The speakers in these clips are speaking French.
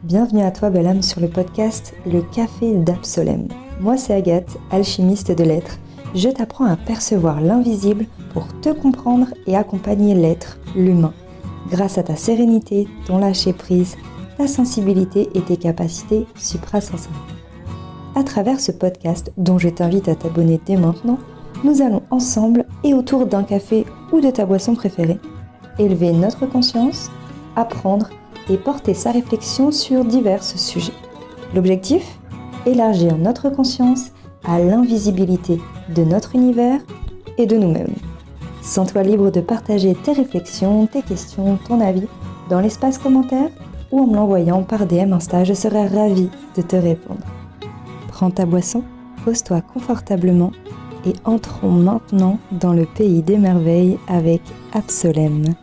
Bienvenue à toi belle âme sur le podcast Le Café d'Absolem. Moi c'est Agathe, alchimiste de l'être. Je t'apprends à percevoir l'invisible pour te comprendre et accompagner l'être, l'humain, grâce à ta sérénité, ton lâcher-prise, ta sensibilité et tes capacités suprasensorielles. À travers ce podcast, dont je t'invite à t'abonner dès maintenant, nous allons ensemble et autour d'un café ou de ta boisson préférée, élever notre conscience, apprendre et porter sa réflexion sur divers sujets. L'objectif ? Élargir notre conscience à l'invisibilité de notre univers et de nous-mêmes. Sens-toi libre de partager tes réflexions, tes questions, ton avis dans l'espace commentaire ou en me l'envoyant par DM Insta, je serai ravie de te répondre. Prends ta boisson, pose-toi confortablement et entrons maintenant dans le pays des merveilles avec Absolem.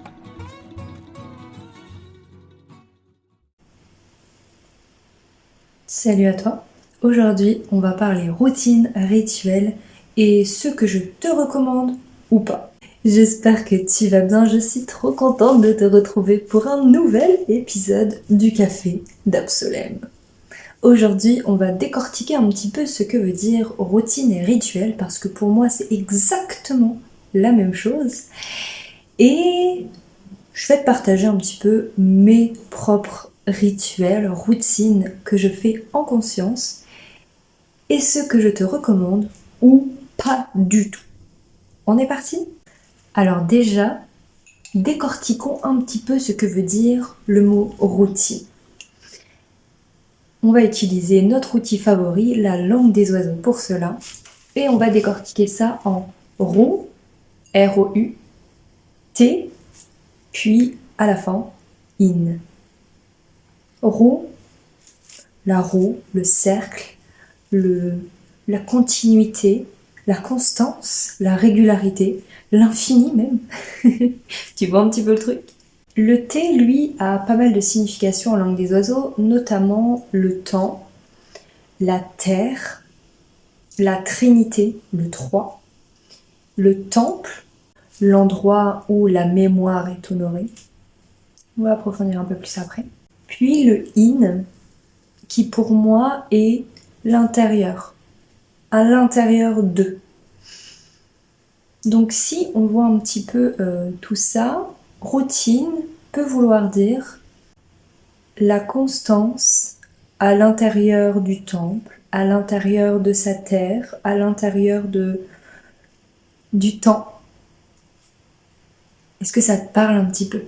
Salut à toi, aujourd'hui on va parler routine, rituel et ce que je te recommande ou pas. J'espère que tu vas bien, je suis trop contente de te retrouver pour un nouvel épisode du Café d'Absolem. Aujourd'hui on va décortiquer un petit peu ce que veut dire routine et rituel parce que pour moi c'est exactement la même chose et je vais te partager un petit peu mes propres rituels, routines que je fais en conscience et ce que je te recommande ou pas du tout. On est parti ? Alors déjà, décortiquons un petit peu ce que veut dire le mot routine. On va utiliser notre outil favori, la langue des oiseaux pour cela, et on va décortiquer ça en roue, R-O-U, T, puis à la fin, in. Roue, la roue, le cercle, la continuité, la constance, la régularité, l'infini même. Tu vois un petit peu le truc ? Le T, lui, a pas mal de significations en langue des oiseaux, notamment le temps, la terre, la trinité, le 3, le temple, l'endroit où la mémoire est honorée. On va approfondir un peu plus après. Puis le in, qui pour moi est l'intérieur, à l'intérieur d'eux. Donc si on voit un petit peu tout ça, routine peut vouloir dire la constance à l'intérieur du temple, à l'intérieur de sa terre, à l'intérieur du temps. Est-ce que ça te parle un petit peu ?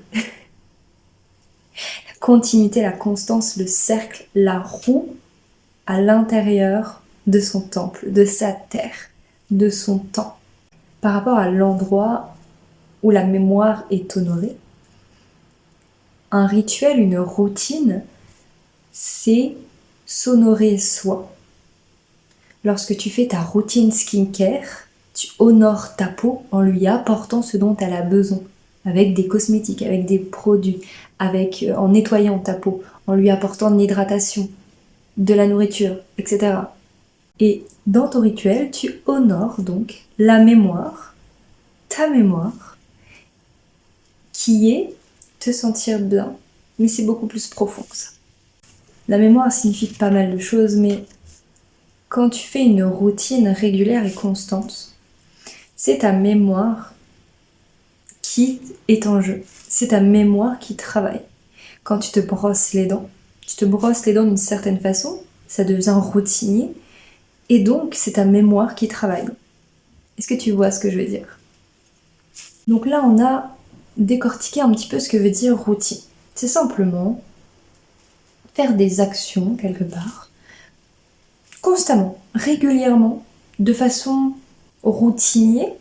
La continuité, la constance, le cercle, la roue à l'intérieur de son temple, de sa terre, de son temps. Par rapport à l'endroit où la mémoire est honorée, un rituel, une routine, c'est s'honorer soi. Lorsque tu fais ta routine skincare, tu honores ta peau en lui apportant ce dont elle a besoin, avec des cosmétiques, avec des produits, en nettoyant ta peau, en lui apportant de l'hydratation, de la nourriture, etc. Et dans ton rituel, tu honores donc la mémoire, ta mémoire, qui est te sentir bien, mais c'est beaucoup plus profond que ça. La mémoire signifie pas mal de choses, mais quand tu fais une routine régulière et constante, c'est ta mémoire qui est en jeu. C'est ta mémoire qui travaille. Quand tu te brosses les dents d'une certaine façon, ça devient routinier, et donc c'est ta mémoire qui travaille. Est-ce que tu vois ce que je veux dire ? Donc là, on a décortiqué un petit peu ce que veut dire routine. C'est simplement faire des actions quelque part, constamment, régulièrement, de façon routinière,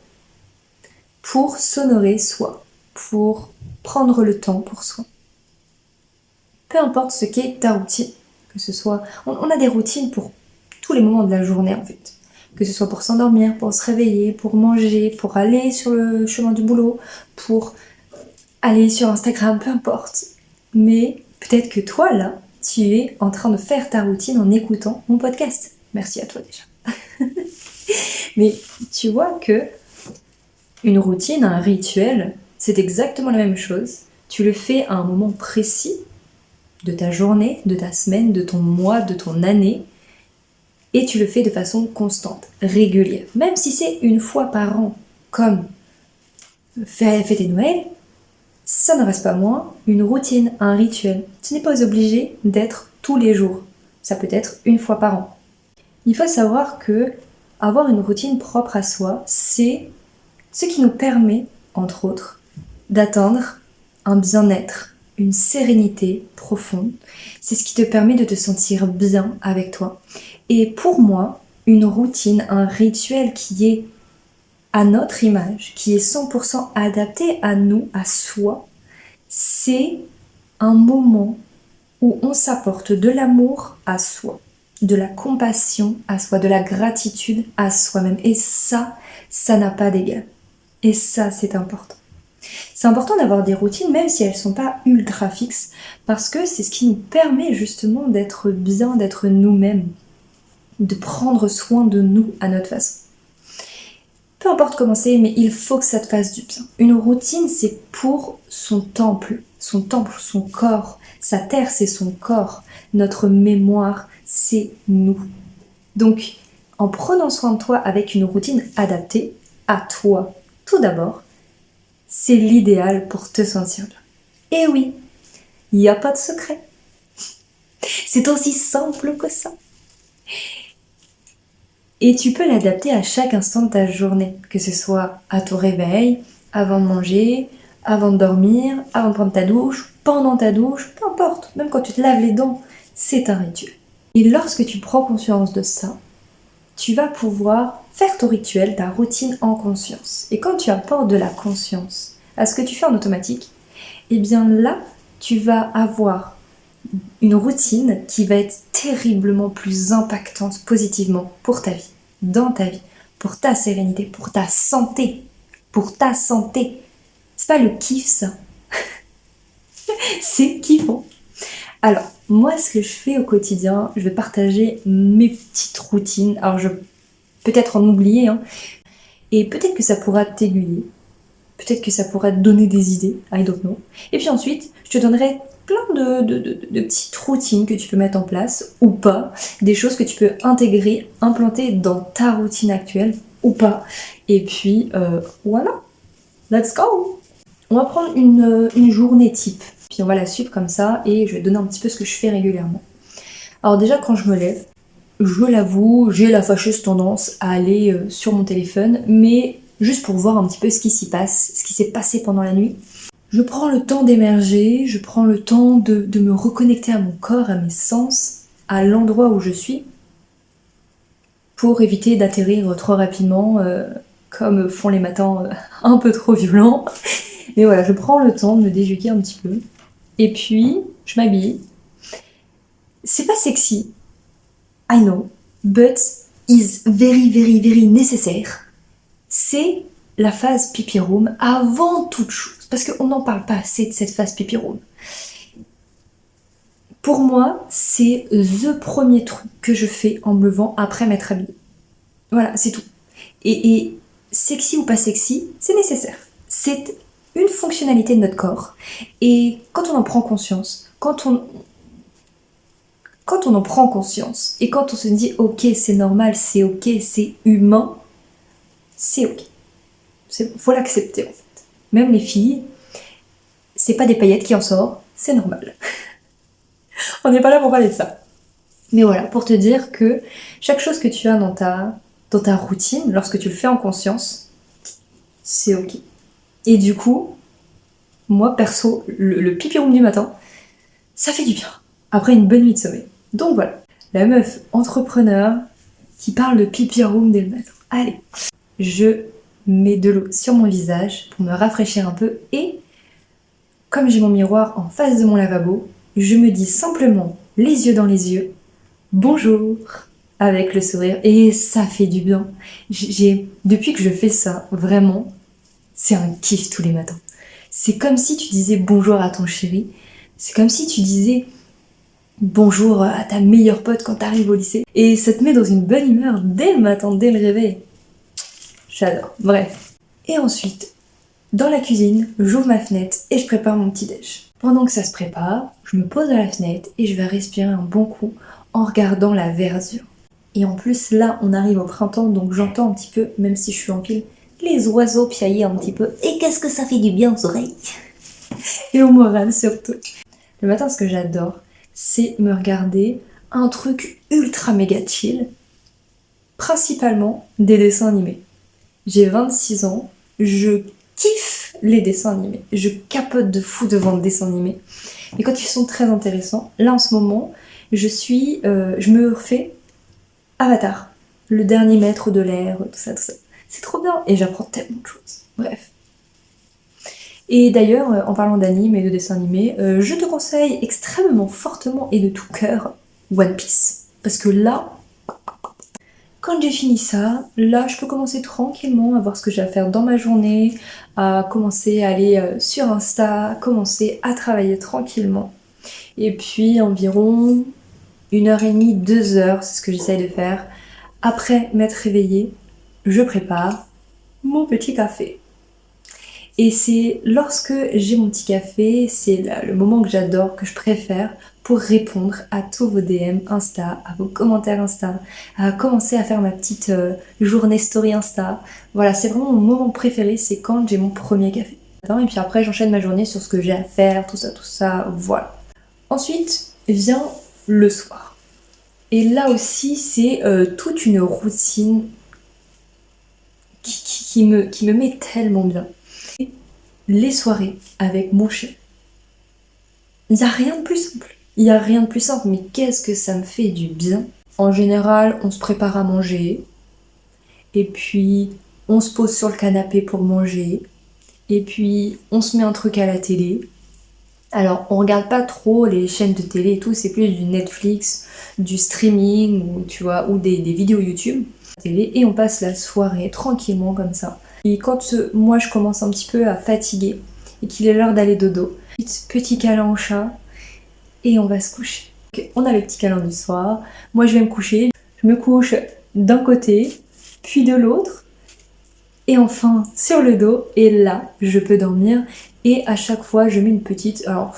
pour s'honorer soi, pour prendre le temps pour soi. Peu importe ce qu'est ta routine, que ce soit... On a des routines pour tous les moments de la journée en fait. Que ce soit pour s'endormir, pour se réveiller, pour manger, pour aller sur le chemin du boulot, pour aller sur Instagram, peu importe. Mais peut-être que toi là, tu es en train de faire ta routine en écoutant mon podcast. Merci à toi déjà. Mais tu vois que une routine, un rituel, c'est exactement la même chose, tu le fais à un moment précis de ta journée, de ta semaine, de ton mois, de ton année, et tu le fais de façon constante, régulière. Même si c'est une fois par an, comme fêter Noël, ça ne reste pas moins une routine, un rituel. Tu n'es pas obligé d'être tous les jours. Ça peut être une fois par an. Il faut savoir que avoir une routine propre à soi, c'est ce qui nous permet, entre autres, d'atteindre un bien-être, une sérénité profonde. C'est ce qui te permet de te sentir bien avec toi. Et pour moi, une routine, un rituel qui est à notre image, qui est 100% adapté à nous, à soi, c'est un moment où on s'apporte de l'amour à soi, de la compassion à soi, de la gratitude à soi-même. Et ça n'a pas d'égal. Et ça, c'est important. C'est important d'avoir des routines, même si elles ne sont pas ultra fixes, parce que c'est ce qui nous permet justement d'être bien, d'être nous-mêmes, de prendre soin de nous à notre façon. Peu importe comment c'est, mais il faut que ça te fasse du bien. Une routine, c'est pour son temple, son corps. Sa terre, c'est son corps. Notre mémoire, c'est nous. Donc, en prenant soin de toi avec une routine adaptée à toi, tout d'abord, c'est l'idéal pour te sentir bien. Et oui, il n'y a pas de secret. C'est aussi simple que ça. Et tu peux l'adapter à chaque instant de ta journée, que ce soit à ton réveil, avant de manger, avant de dormir, avant de prendre ta douche, pendant ta douche, peu importe, même quand tu te laves les dents, c'est un rituel. Et lorsque tu prends conscience de ça, tu vas pouvoir faire ton rituel, ta routine en conscience. Et quand tu apportes de la conscience à ce que tu fais en automatique, eh bien là, tu vas avoir une routine qui va être terriblement plus impactante positivement pour ta vie, dans ta vie, pour ta sérénité, pour ta santé. Pour ta santé. C'est pas le kiff, ça. C'est kiffant. Alors, moi, ce que je fais au quotidien, je vais partager mes petites routines. Alors, je vais peut-être en oublier, hein. Et peut-être que ça pourra t'aiguiller. Peut-être que ça pourra te donner des idées. I don't know. Et puis ensuite, je te donnerai plein de petites routines que tu peux mettre en place ou pas, des choses que tu peux intégrer, implanter dans ta routine actuelle ou pas. Et puis voilà, let's go. On va prendre une journée type, puis on va la suivre comme ça et je vais te donner un petit peu ce que je fais régulièrement. Alors déjà quand je me lève, je l'avoue, j'ai la fâcheuse tendance à aller sur mon téléphone, mais juste pour voir un petit peu ce qui s'y passe, ce qui s'est passé pendant la nuit. Je prends le temps d'émerger, je prends le temps de me reconnecter à mon corps, à mes sens, à l'endroit où je suis, pour éviter d'atterrir trop rapidement, comme font les matins un peu trop violents. Mais voilà, je prends le temps de me déjuguer un petit peu. Et puis, je m'habille. C'est pas sexy, I know, but is very, very, very nécessaire. C'est la phase pipi room avant toute chose. Parce qu'on n'en parle pas assez de cette phase pipi room. Pour moi, c'est the premier truc que je fais en me levant après m'être habillée. Voilà, c'est tout. Et sexy ou pas sexy, c'est nécessaire. C'est une fonctionnalité de notre corps. Et quand on en prend conscience, quand on en prend conscience, et quand on se dit « Ok, c'est normal, c'est ok, c'est humain », c'est ok. Faut l'accepter en fait. Même les filles, c'est pas des paillettes qui en sortent, c'est normal. On n'est pas là pour parler de ça. Mais voilà, pour te dire que chaque chose que tu as dans ta routine, lorsque tu le fais en conscience, c'est ok. Et du coup, moi perso, le pipi room du matin, ça fait du bien. Après une bonne nuit de sommeil. Donc voilà, la meuf entrepreneur qui parle de pipi room dès le matin. Allez, je mets de l'eau sur mon visage pour me rafraîchir un peu et comme j'ai mon miroir en face de mon lavabo, je me dis simplement les yeux dans les yeux, bonjour, avec le sourire et ça fait du bien. Depuis que je fais ça, vraiment, c'est un kiff tous les matins. C'est comme si tu disais bonjour à ton chéri, c'est comme si tu disais bonjour à ta meilleure pote quand t'arrives au lycée et ça te met dans une bonne humeur dès le matin, dès le réveil. J'adore. Bref. Et ensuite, dans la cuisine, j'ouvre ma fenêtre et je prépare mon petit déj. Pendant que ça se prépare, je me pose à la fenêtre et je vais respirer un bon coup en regardant la verdure. Et en plus, là, on arrive au printemps, donc j'entends un petit peu, même si je suis en ville, les oiseaux piailler un petit peu. Et qu'est-ce que ça fait du bien aux oreilles et au moral surtout. Le matin, ce que j'adore, c'est me regarder un truc ultra méga chill, principalement des dessins animés. J'ai 26 ans, je kiffe les dessins animés. Je capote de fou devant le dessin animé. Et quand ils sont très intéressants, là en ce moment, je me refais Avatar, le dernier maître de l'air, tout ça, tout ça. C'est trop bien et j'apprends tellement de choses. Bref. Et d'ailleurs, en parlant d'anime et de dessins animés, je te conseille extrêmement fortement et de tout cœur One Piece. Parce que là, quand j'ai fini ça, là je peux commencer tranquillement à voir ce que j'ai à faire dans ma journée, à commencer à aller sur Insta, commencer à travailler tranquillement. Et puis environ 1h30, 2h, c'est ce que j'essaye de faire. Après m'être réveillée, je prépare mon petit café. Et c'est lorsque j'ai mon petit café, c'est le moment que j'adore, que je préfère pour répondre à tous vos DM Insta, à vos commentaires Insta, à commencer à faire ma petite journée story Insta. Voilà, c'est vraiment mon moment préféré, c'est quand j'ai mon premier café. Et puis après, j'enchaîne ma journée sur ce que j'ai à faire, tout ça, voilà. Ensuite vient le soir. Et là aussi, c'est toute une routine qui me met tellement bien. Les soirées avec mon chien. Il n'y a rien de plus simple. Il n'y a rien de plus simple, mais qu'est-ce que ça me fait du bien. En général, on se prépare à manger, et puis on se pose sur le canapé pour manger, et puis on se met un truc à la télé. Alors, on regarde pas trop les chaînes de télé et tout, c'est plus du Netflix, du streaming, ou tu vois, ou des vidéos YouTube, télé, et on passe la soirée tranquillement comme ça. Et quand moi je commence un petit peu à fatiguer et qu'il est l'heure d'aller dodo, petit câlin au chat et on va se coucher. Okay, on a le petit câlin du soir, moi je vais me coucher, je me couche d'un côté, puis de l'autre, et enfin sur le dos, et là je peux dormir. Et à chaque fois je mets une petite... Alors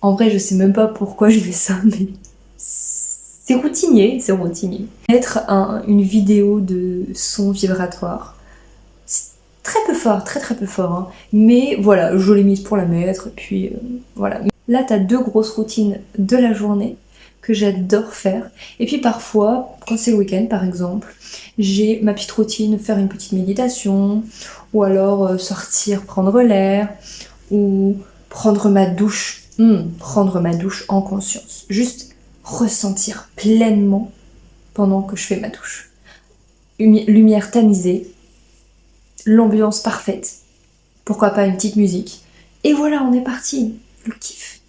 en vrai je sais même pas pourquoi je fais ça, mais c'est routinier, c'est routinier. Mettre une vidéo de son vibratoire. Très peu fort, très peu fort, hein. Mais voilà, je l'ai mise pour la mettre, et puis voilà. Là, t'as 2 grosses routines de la journée que j'adore faire. Et puis parfois, quand c'est le week-end par exemple, j'ai ma petite routine, faire une petite méditation, ou alors sortir, prendre l'air, ou prendre ma douche. Prendre ma douche en conscience. Juste ressentir pleinement pendant que je fais ma douche. Lumière tamisée, l'ambiance parfaite, pourquoi pas une petite musique, et voilà, on est parti. Le kiff,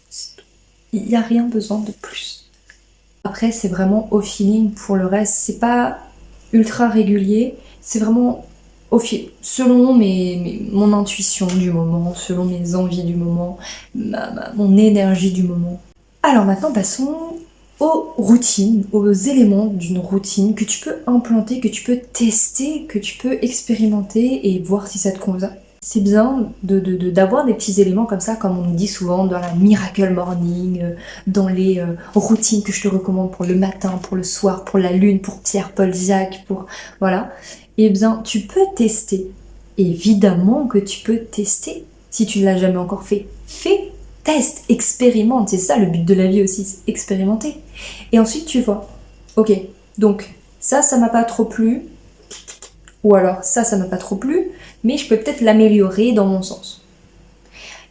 c'est tout. Il n'y a rien besoin de plus. Après, c'est vraiment au feeling. Pour le reste, c'est pas ultra régulier, c'est vraiment au fil, selon mon intuition du moment, selon mes envies du moment, mon énergie du moment. Alors maintenant, passons aux routines, aux éléments d'une routine que tu peux implanter, que tu peux tester, que tu peux expérimenter et voir si ça te convient. C'est bien d'avoir des petits éléments comme ça, comme on nous dit souvent dans la Miracle Morning, dans les routines que je te recommande pour le matin, pour le soir, pour la lune, pour Pierre, Paul, Jacques, pour... Voilà. Eh bien, tu peux tester. Évidemment que tu peux tester. Si tu ne l'as jamais encore fait, fais. Teste, expérimente, c'est ça le but de la vie aussi, c'est expérimenter. Et ensuite tu vois, ok, donc ça m'a pas trop plu, ou alors ça m'a pas trop plu, mais je peux peut-être l'améliorer dans mon sens.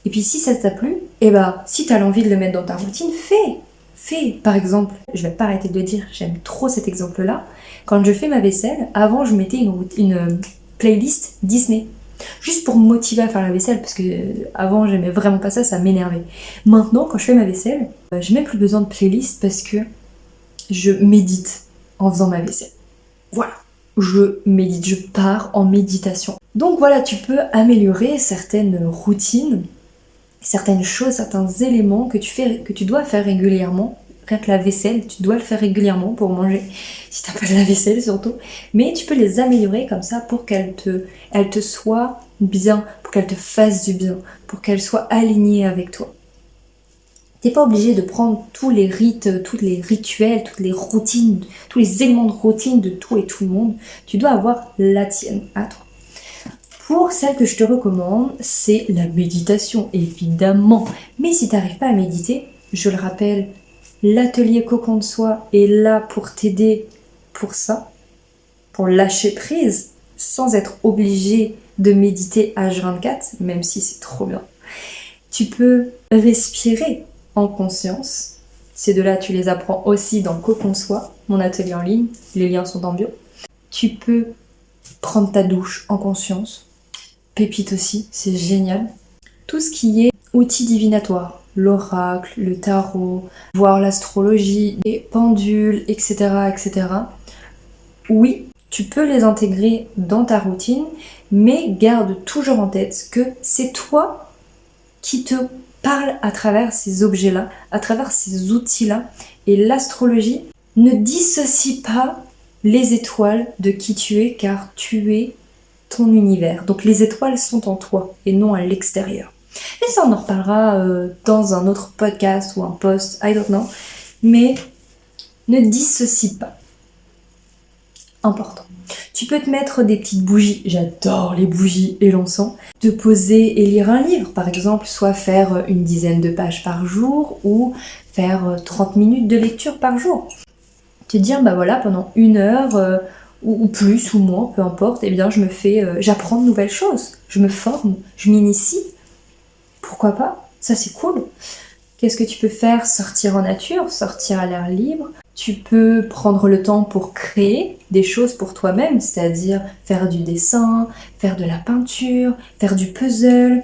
Et puis si ça t'a plu, eh ben, si t'as l'envie de le mettre dans ta routine, fais. Par exemple, je vais pas arrêter de le dire, j'aime trop cet exemple-là, quand je fais ma vaisselle, avant je mettais une playlist Disney. Juste pour me motiver à faire la vaisselle, parce que avant j'aimais vraiment pas ça m'énervait. Maintenant, quand je fais ma vaisselle, je n'ai plus besoin de playlist parce que je médite en faisant ma vaisselle. Voilà, je médite, je pars en méditation. Donc voilà, tu peux améliorer certaines routines, certaines choses, certains éléments que tu dois faire régulièrement rien que la vaisselle, tu dois le faire régulièrement pour manger, si t'as pas de la vaisselle surtout, mais tu peux les améliorer comme ça pour qu'elles te soient bien, pour qu'elles te fassent du bien, pour qu'elles soient alignées avec toi. T'es pas obligé de prendre tous les rites, tous les rituels, toutes les routines, tous les éléments de routine de tout et tout le monde. Tu dois avoir la tienne à toi. Pour celle que je te recommande, c'est la méditation, évidemment. Mais si t'arrives pas à méditer, je le rappelle, l'atelier Cocon de Soi est là pour t'aider pour ça, pour lâcher prise, sans être obligé de méditer H24, même si c'est trop bien. Tu peux respirer en conscience. Ces deux-là, tu les apprends aussi dans Cocon de Soi, mon atelier en ligne. Les liens sont en bio. Tu peux prendre ta douche en conscience. Pépite aussi, c'est génial. Tout ce qui est outils divinatoires, l'oracle, le tarot, voir l'astrologie, les pendules, etc., etc. Oui, tu peux les intégrer dans ta routine, mais garde toujours en tête que c'est toi qui te parle à travers ces objets-là, à travers ces outils-là. Et l'astrologie ne dissocie pas les étoiles de qui tu es, car tu es ton univers. Donc les étoiles sont en toi et non à l'extérieur. Mais ça, on en reparlera dans un autre podcast ou un post, I don't know. Mais ne dissocie pas. Important. Tu peux te mettre des petites bougies, j'adore les bougies et l'encens, te poser et lire un livre, par exemple, soit faire une dizaine de pages par jour ou faire 30 minutes de lecture par jour. Te dire, bah voilà, pendant 1 heure ou plus ou moins, peu importe, eh bien j'apprends de nouvelles choses, je me forme, je m'initie. Pourquoi pas? Ça c'est cool. Qu'est-ce que tu peux faire? Sortir en nature, sortir à l'air libre. Tu peux prendre le temps pour créer des choses pour toi-même, c'est-à-dire faire du dessin, faire de la peinture, faire du puzzle,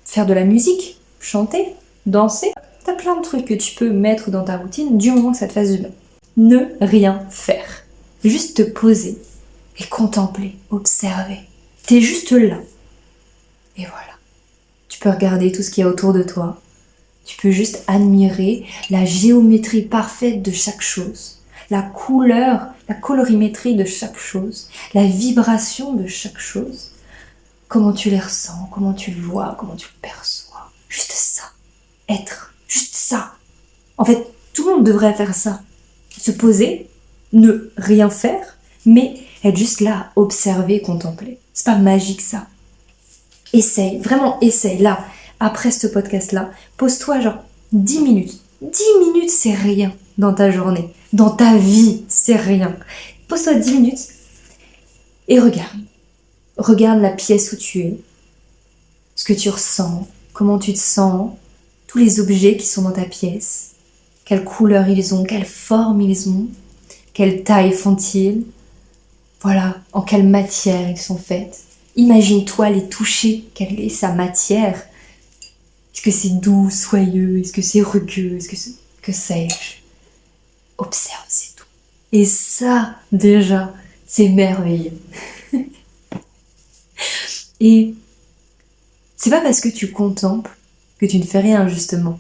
faire de la musique, chanter, danser. T'as plein de trucs que tu peux mettre dans ta routine du moment que ça te fasse du bien. Ne rien faire. Juste te poser et contempler, observer. T'es juste là. Et voilà. Tu peux regarder tout ce qu'il y a autour de toi. Tu peux juste admirer la géométrie parfaite de chaque chose, la couleur, la colorimétrie de chaque chose, la vibration de chaque chose, comment tu les ressens, comment tu le vois, comment tu le perçois. Juste ça, être, juste ça. En fait, tout le monde devrait faire ça. Se poser, ne rien faire, mais être juste là, observer, contempler. C'est pas magique ça. Essaye, vraiment essaye, là. Après ce podcast-là, pose-toi genre 10 minutes. 10 minutes, c'est rien dans ta journée. Dans ta vie, c'est rien. Pose-toi 10 minutes et regarde. Regarde la pièce où tu es, ce que tu ressens, comment tu te sens, tous les objets qui sont dans ta pièce, quelle couleur ils ont, quelle forme ils ont, quelle taille font-ils, voilà, en quelle matière ils sont faits. Imagine-toi les toucher, quelle est sa matière. Est-ce que c'est doux, soyeux? Est-ce que c'est rugueux? Que sais-je? Observe, c'est tout. Et ça, déjà, c'est merveilleux. Et c'est pas parce que tu contemples que tu ne fais rien, justement.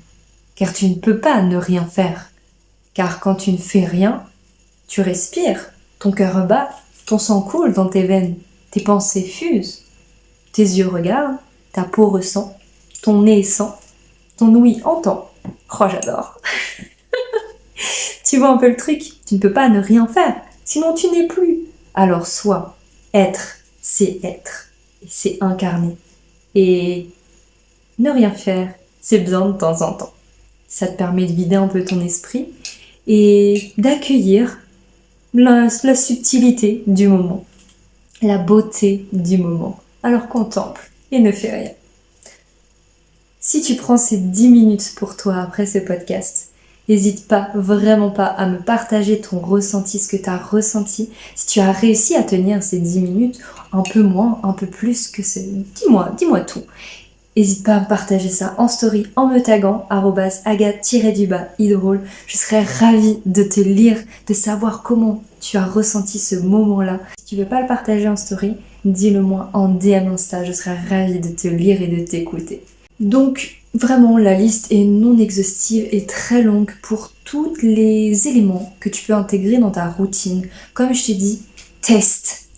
Car tu ne peux pas ne rien faire. Car quand tu ne fais rien, tu respires, ton cœur bat, ton sang coule dans tes veines, tes pensées fusent, tes yeux regardent, ta peau ressent, ton nez sent, ton ouïe entend. Oh, j'adore. Tu vois un peu le truc? Tu ne peux pas ne rien faire, sinon tu n'es plus. Alors sois. Être, c'est incarner. Et ne rien faire, c'est bien de temps en temps. Ça te permet de vider un peu ton esprit et d'accueillir la subtilité du moment, la beauté du moment. Alors contemple et ne fais rien. Si tu prends ces 10 minutes pour toi après ce podcast, n'hésite pas, vraiment pas, à me partager ton ressenti, ce que tu as ressenti. Si tu as réussi à tenir ces 10 minutes, un peu moins, un peu plus que ce... Dis-moi tout. N'hésite pas à me partager ça en story, en me taguant, @agathe_idrôle. Je serais ravie de te lire, de savoir comment tu as ressenti ce moment-là. Si tu veux pas le partager en story, dis-le moi en DM Insta. Je serais ravie de te lire et de t'écouter. Donc, vraiment, la liste est non exhaustive et très longue pour tous les éléments que tu peux intégrer dans ta routine. Comme je t'ai dit, teste.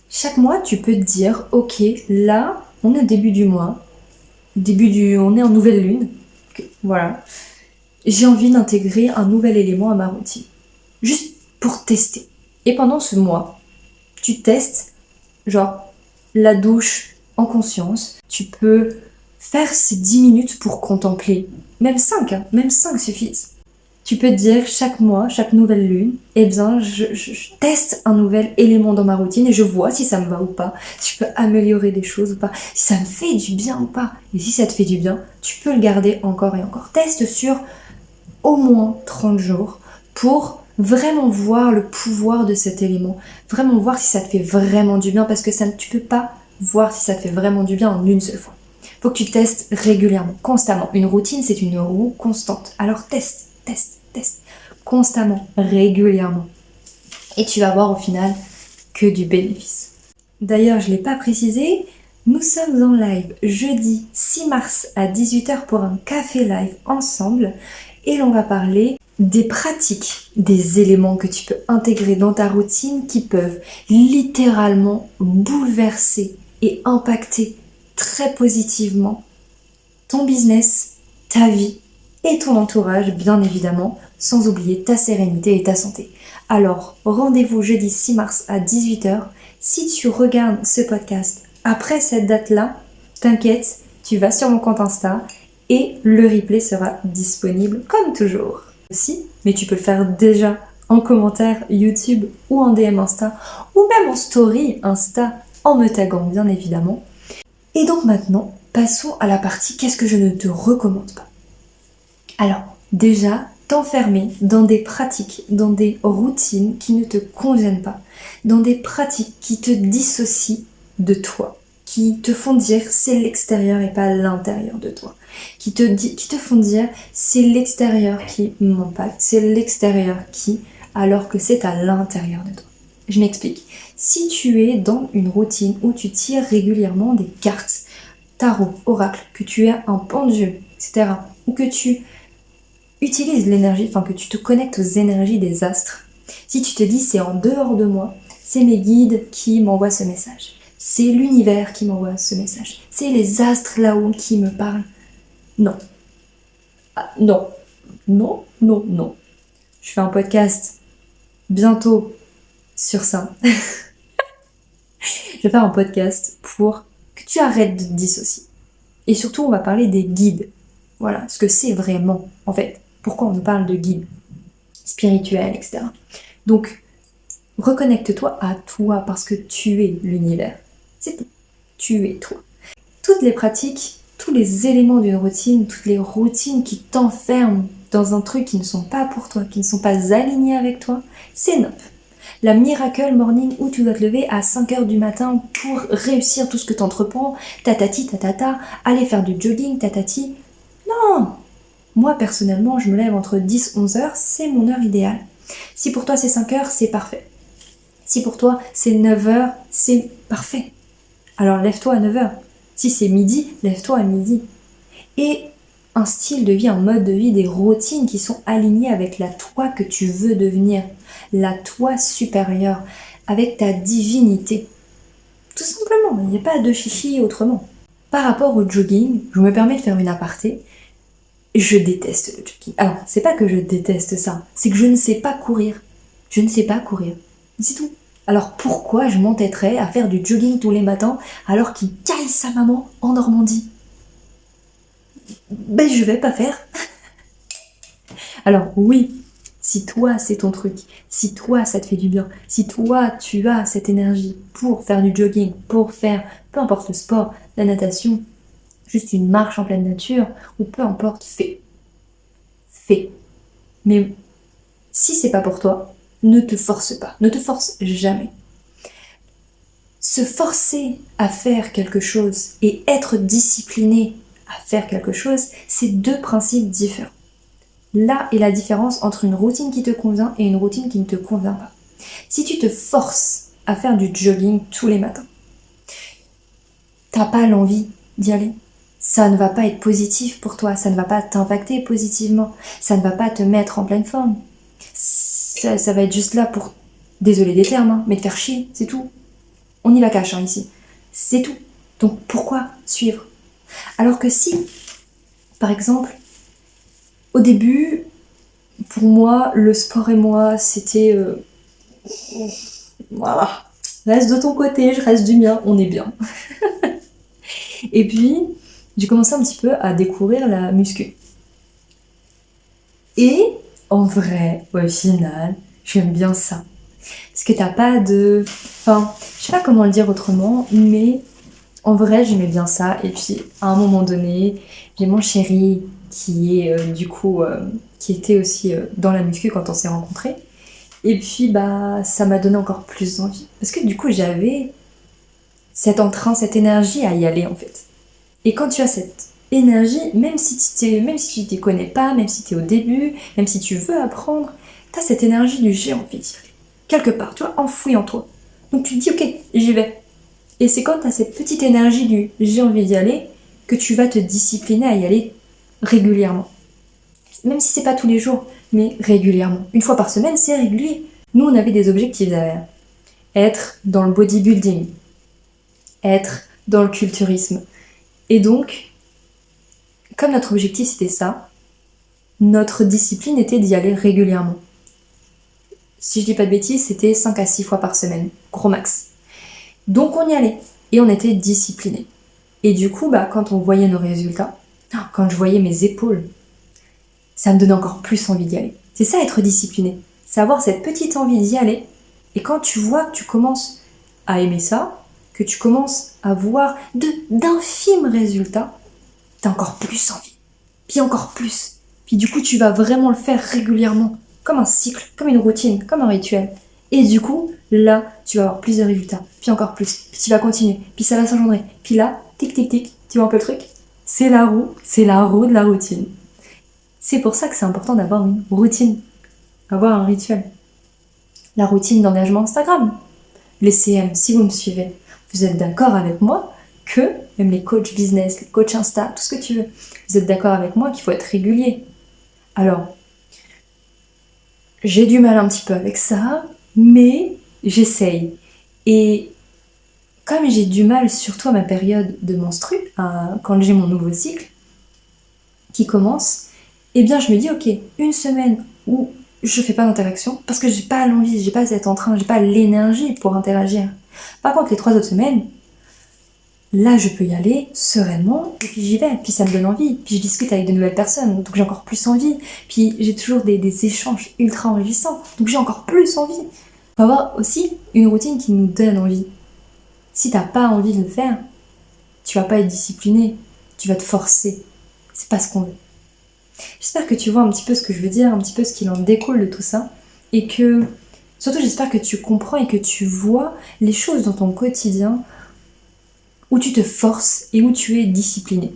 Chaque mois, tu peux te dire, ok, là, on est au début du mois, on est en nouvelle lune, voilà. J'ai envie d'intégrer un nouvel élément à ma routine, juste pour tester. Et pendant ce mois, tu testes, genre, la douche en conscience. Tu peux faire ces 10 minutes pour contempler, même 5 suffisent. Tu peux te dire chaque mois, chaque nouvelle lune, eh bien, je teste un nouvel élément dans ma routine et je vois si ça me va ou pas, si je peux améliorer des choses ou pas, si ça me fait du bien ou pas. Et si ça te fait du bien, tu peux le garder encore et encore. Teste sur au moins 30 jours pour vraiment voir le pouvoir de cet élément, vraiment voir si ça te fait vraiment du bien, parce que tu peux pas voir si ça te fait vraiment du bien en une seule fois. Faut que tu testes régulièrement, constamment. Une routine, c'est une roue constante. Alors teste, constamment, régulièrement. Et tu vas voir au final que du bénéfice. D'ailleurs, je ne l'ai pas précisé, nous sommes en live jeudi 6 mars à 18h pour un café live ensemble et l'on va parler des pratiques, des éléments que tu peux intégrer dans ta routine qui peuvent littéralement bouleverser et impacter très positivement ton business, ta vie et ton entourage, bien évidemment, sans oublier ta sérénité et ta santé. Alors, rendez-vous jeudi 6 mars à 18h. Si tu regardes ce podcast après cette date-là, t'inquiète, tu vas sur mon compte Insta et le replay sera disponible comme toujours. Aussi, mais tu peux le faire déjà en commentaire YouTube ou en DM Insta ou même en story Insta en me taguant bien évidemment. Et donc maintenant, passons à la partie qu'est-ce que je ne te recommande pas. Alors, déjà, t'enfermer dans des pratiques, dans des routines qui ne te conviennent pas, dans des pratiques qui te dissocient de toi, qui te font dire c'est l'extérieur et pas l'intérieur de toi, qui te font dire c'est l'extérieur qui m'impacte, c'est l'extérieur qui, alors que c'est à l'intérieur de toi. Je m'explique. Si tu es dans une routine où tu tires régulièrement des cartes, tarot, oracle, que tu as un pendule, etc., ou que tu utilises l'énergie, enfin que tu te connectes aux énergies des astres, si tu te dis c'est en dehors de moi, c'est mes guides qui m'envoient ce message, c'est l'univers qui m'envoie ce message, c'est les astres là-haut qui me parlent. Non. Ah, non. Je fais un podcast bientôt sur ça. Je vais faire un podcast pour que tu arrêtes de te dissocier. Et surtout, on va parler des guides. Voilà, ce que c'est vraiment, en fait. Pourquoi on nous parle de guides spirituels, etc. Donc, reconnecte-toi à toi parce que tu es l'univers. C'est tout. Tu es toi. Toutes les pratiques, tous les éléments d'une routine, toutes les routines qui t'enferment dans un truc qui ne sont pas pour toi, qui ne sont pas alignés avec toi, c'est non. La miracle morning où tu dois te lever à 5h du matin pour réussir tout ce que tu entreprends, tatati, tatata, aller faire du jogging, tatati. Non! Moi, personnellement, je me lève entre 10 et 11h, c'est mon heure idéale. Si pour toi c'est 5h, c'est parfait. Si pour toi c'est 9h, c'est parfait. Alors lève-toi à 9h. Si c'est midi, lève-toi à midi. Et un style de vie, un mode de vie, des routines qui sont alignées avec la toi que tu veux devenir, la toi supérieure, avec ta divinité. Tout simplement, il n'y a pas de chichi autrement. Par rapport au jogging, je me permets de faire une aparté. Je déteste le jogging. Alors, c'est pas que je déteste ça, c'est que je ne sais pas courir. Je ne sais pas courir. C'est tout. Alors pourquoi je m'entêterais à faire du jogging tous les matins alors qu'il caille sa maman en Normandie? Ben je vais pas faire. Alors oui, si toi c'est ton truc, si toi ça te fait du bien, si toi tu as cette énergie pour faire du jogging, pour faire peu importe le sport, la natation, juste une marche en pleine nature, ou peu importe, fais. Mais si c'est pas pour toi, ne te force pas, ne te force jamais. Se forcer à faire quelque chose et être discipliné à faire quelque chose, c'est deux principes différents. Là est la différence entre une routine qui te convient et une routine qui ne te convient pas. Si tu te forces à faire du jogging tous les matins, t'as pas l'envie d'y aller. ça ne va pas être positif pour toi, ça ne va pas t'impacter positivement, ça ne va pas te mettre en pleine forme. Ça va être juste là pour, désolé des termes, hein, mais te faire chier, c'est tout. On y va cash ici, c'est tout. Donc pourquoi suivre? Alors que si, par exemple, au début, pour moi, le sport et moi, c'était... voilà, reste de ton côté, je reste du mien, on est bien. Et puis, j'ai commencé un petit peu à découvrir la muscu. Et en vrai, au final, j'aime bien ça. Parce que t'as pas de... Enfin, je sais pas comment le dire autrement, mais en vrai, j'aimais bien ça. Et puis, à un moment donné, j'ai mon chéri qui est qui était aussi dans la muscu quand on s'est rencontrés. Et puis, bah, ça m'a donné encore plus envie. Parce que du coup, j'avais cet entrain, cette énergie à y aller, en fait. Et quand tu as cette énergie, même si tu t'y connais pas, même si tu es au début, même si tu veux apprendre, tu as cette énergie du j'ai envie d'y aller. Quelque part, tu vois, enfouie en toi. Donc tu te dis, ok, j'y vais. Et c'est quand tu as cette petite énergie du j'ai envie d'y aller que tu vas te discipliner à y aller régulièrement. Même si c'est pas tous les jours, mais régulièrement. Une fois par semaine, c'est régulier. Nous, on avait des objectifs derrière. Être dans le bodybuilding, être dans le culturisme. Et donc, comme notre objectif c'était ça, notre discipline était d'y aller régulièrement. Si je dis pas de bêtises, c'était 5 à 6 fois par semaine, gros max. Donc on y allait, et on était disciplinés. Et du coup, bah, quand on voyait nos résultats, quand je voyais mes épaules, ça me donnait encore plus envie d'y aller. C'est ça être discipliné, c'est avoir cette petite envie d'y aller, et quand tu vois que tu commences à aimer ça, que tu commences à voir d'infimes résultats, t'as encore plus envie, puis encore plus. Puis du coup, tu vas vraiment le faire régulièrement, comme un cycle, comme une routine, comme un rituel. Et du coup, là, tu vas avoir plus de résultats, puis encore plus. Puis tu vas continuer, puis ça va s'engendrer. Puis là, tic tic tic, tu vois un peu le truc? C'est la roue de la routine. C'est pour ça que c'est important d'avoir une routine, avoir un rituel. La routine d'engagement Instagram. Les CM, si vous me suivez, vous êtes d'accord avec moi que, même les coachs business, les coachs Insta, tout ce que tu veux, vous êtes d'accord avec moi qu'il faut être régulier. Alors, j'ai du mal un petit peu avec ça, mais j'essaye. Et comme j'ai du mal, surtout à ma période de menstru, quand j'ai mon nouveau cycle qui commence, eh bien je me dis, ok, une semaine où je fais pas d'interaction, parce que j'ai pas l'envie, j'ai pas cet entrain, j'ai pas l'énergie pour interagir. Par contre, les 3 autres semaines, là, je peux y aller sereinement, et puis j'y vais, puis ça me donne envie, puis je discute avec de nouvelles personnes, donc j'ai encore plus envie, puis j'ai toujours des échanges ultra enrichissants, donc j'ai encore plus envie. Il faut avoir aussi une routine qui nous donne envie. Si t'as pas envie de le faire, tu vas pas être discipliné, tu vas te forcer. C'est pas ce qu'on veut. J'espère que tu vois un petit peu ce que je veux dire, un petit peu ce qu'il en découle de tout ça, et que, surtout j'espère que tu comprends et que tu vois les choses dans ton quotidien où tu te forces et où tu es discipliné.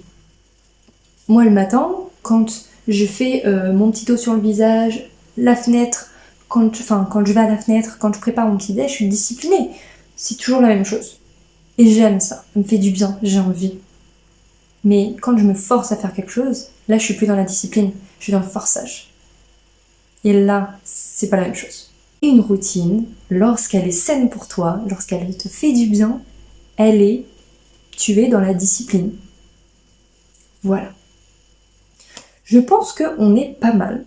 Moi, le matin, quand je fais mon petit eau sur le visage, la fenêtre, quand je vais à la fenêtre, quand je prépare mon petit déj, je suis disciplinée. C'est toujours la même chose. Et j'aime ça, ça me fait du bien, j'ai envie. Mais quand je me force à faire quelque chose, là, je suis plus dans la discipline, je suis dans le forçage. Et là, c'est pas la même chose. Et une routine, lorsqu'elle est saine pour toi, lorsqu'elle te fait du bien, tu es dans la discipline. Voilà. Je pense qu'on est pas mal.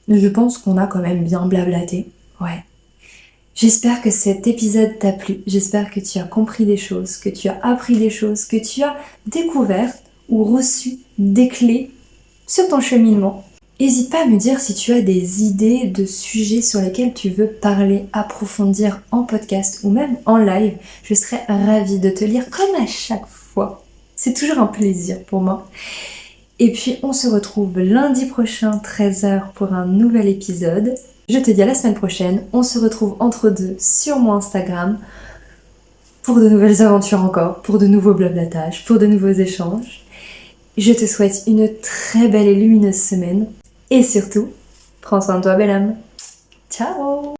Je pense qu'on a quand même bien blablaté. Ouais. J'espère que cet épisode t'a plu. J'espère que tu as compris des choses, que tu as appris des choses, que tu as découvert ou reçu des clés sur ton cheminement. N'hésite pas à me dire si tu as des idées de sujets sur lesquels tu veux parler, approfondir en podcast ou même en live. Je serais ravie de te lire comme à chaque fois. C'est toujours un plaisir pour moi. Et puis on se retrouve lundi prochain 13h pour un nouvel épisode. Je te dis à la semaine prochaine. On se retrouve entre deux sur mon Instagram pour de nouvelles aventures encore, pour de nouveaux blablatages, pour de nouveaux échanges. Je te souhaite une très belle et lumineuse semaine. Et surtout, prends soin de toi, belle âme. Ciao!